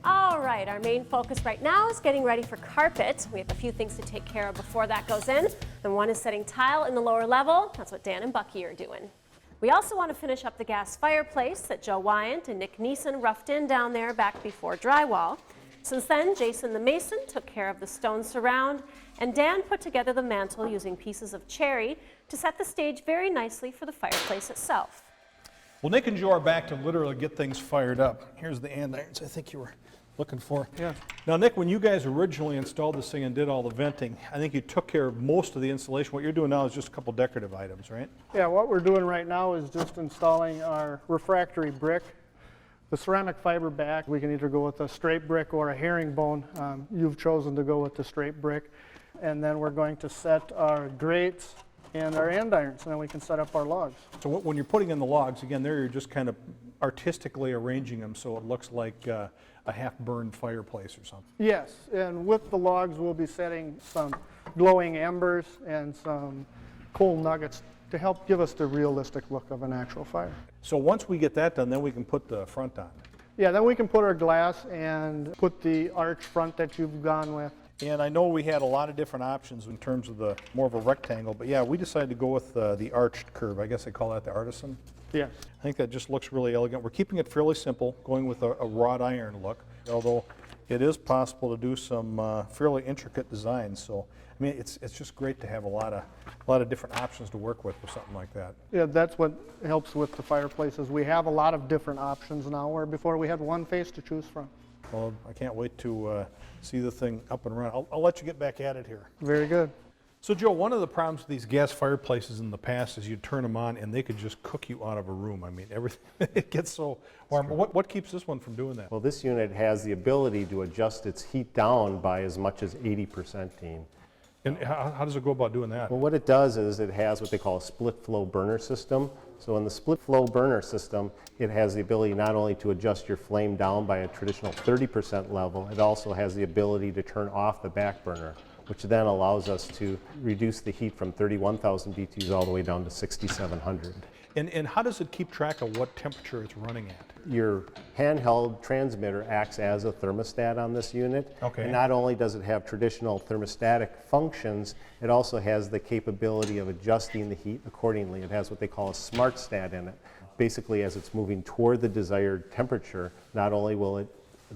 All right, our main focus right now is getting ready for carpet. We have a few things to take care of before that goes in. And one is setting tile in the lower level. That's what Dan and Bucky are doing. We also want to finish up the gas fireplace that Joe Weyandt and Nick Niesen roughed in down there back before drywall. Since then, Jason the mason took care of the stone surround, and Dan put together the mantle using pieces of cherry to set the stage very nicely for the fireplace itself. Well, Nick and Joe are back to literally get things fired up. Here's the andirons I think you were looking for. Yeah. Now, Nick, when you guys originally installed this thing and did all the venting, I think you took care of most of the installation. What you're doing now is just a couple decorative items, right? Yeah, what we're doing right now is just installing our refractory brick. The ceramic fiber back, we can either go with a straight brick or a herringbone. You've chosen to go with the straight brick. And then we're going to set our grates and our andirons, and then we can set up our logs. So when you're putting in the logs, again, there you're just kind of artistically arranging them so it looks like a half-burned fireplace or something. Yes, and with the logs we'll be setting some glowing embers and some coal nuggets to help give us the realistic look of an actual fire. So once we get that done, then we can put the front on. Yeah, then we can put our glass and put the arch front that you've gone with. And I know we had a lot of different options in terms of the more of a rectangle, but yeah, we decided to go with the arched curve. I guess they call that the artisan. Yes. I think that just looks really elegant. We're keeping it fairly simple, going with a wrought iron look, although it is possible to do some fairly intricate designs. So, I mean, it's just great to have a lot of different options to work with something like that. Yeah, that's what helps with the fireplaces. We have a lot of different options now, where before we had one face to choose from. Well, I can't wait to see the thing up and running. I'll let you get back at it here. Very good. So, Joe, one of the problems with these gas fireplaces in the past is you'd turn them on and they could just cook you out of a room. I mean, everything, it gets so warm. What keeps this one from doing that? Well, this unit has the ability to adjust its heat down by as much as 80%. And how does it go about doing that? Well, what it does is it has what they call a split flow burner system. So in the split flow burner system, it has the ability not only to adjust your flame down by a traditional 30% level, it also has the ability to turn off the back burner, which then allows us to reduce the heat from 31,000 BTUs all the way down to 6,700. And how does it keep track of what temperature it's running at? Your handheld transmitter acts as a thermostat on this unit. Okay. And not only does it have traditional thermostatic functions, it also has the capability of adjusting the heat accordingly. It has what they call a smart stat in it. Basically, as it's moving toward the desired temperature, not only will it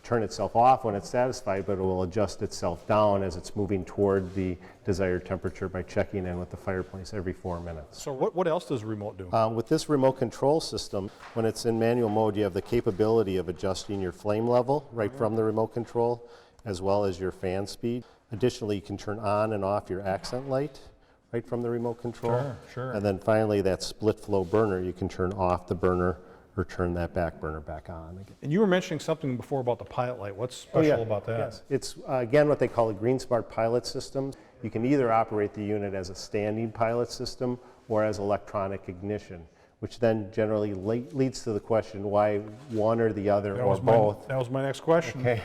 turn itself off when it's satisfied, but it will adjust itself down as it's moving toward the desired temperature by checking in with the fireplace every 4 minutes. So what else does the remote do? With this remote control system, when it's in manual mode, you have the capability of adjusting your flame level right from the remote control, as well as your fan speed. Additionally, you can turn on and off your accent light right from the remote control. Sure. And then finally, that split flow burner, you can turn off the burner or turn that back burner back on again. And you were mentioning something before about the pilot light. What's special about that? Yes. It's, again, what they call a Green Smart pilot system. You can either operate the unit as a standing pilot system or as electronic ignition, which then generally leads to the question why one or the other or both. That was my next question. Okay.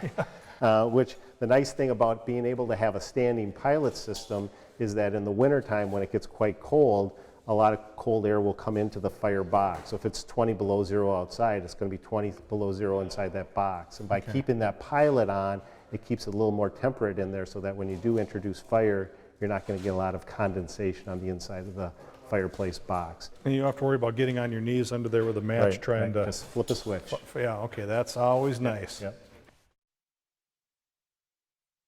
Which the nice thing about being able to have a standing pilot system is that in the wintertime when it gets quite cold, a lot of cold air will come into the fire box. So if it's 20 below zero outside, it's going to be 20 below zero inside that box. And by keeping that pilot on, it keeps it a little more temperate in there so that when you do introduce fire, you're not going to get a lot of condensation on the inside of the fireplace box. And you don't have to worry about getting on your knees under there with a match trying to... Just flip a switch. Yeah, okay, that's always nice. Yep.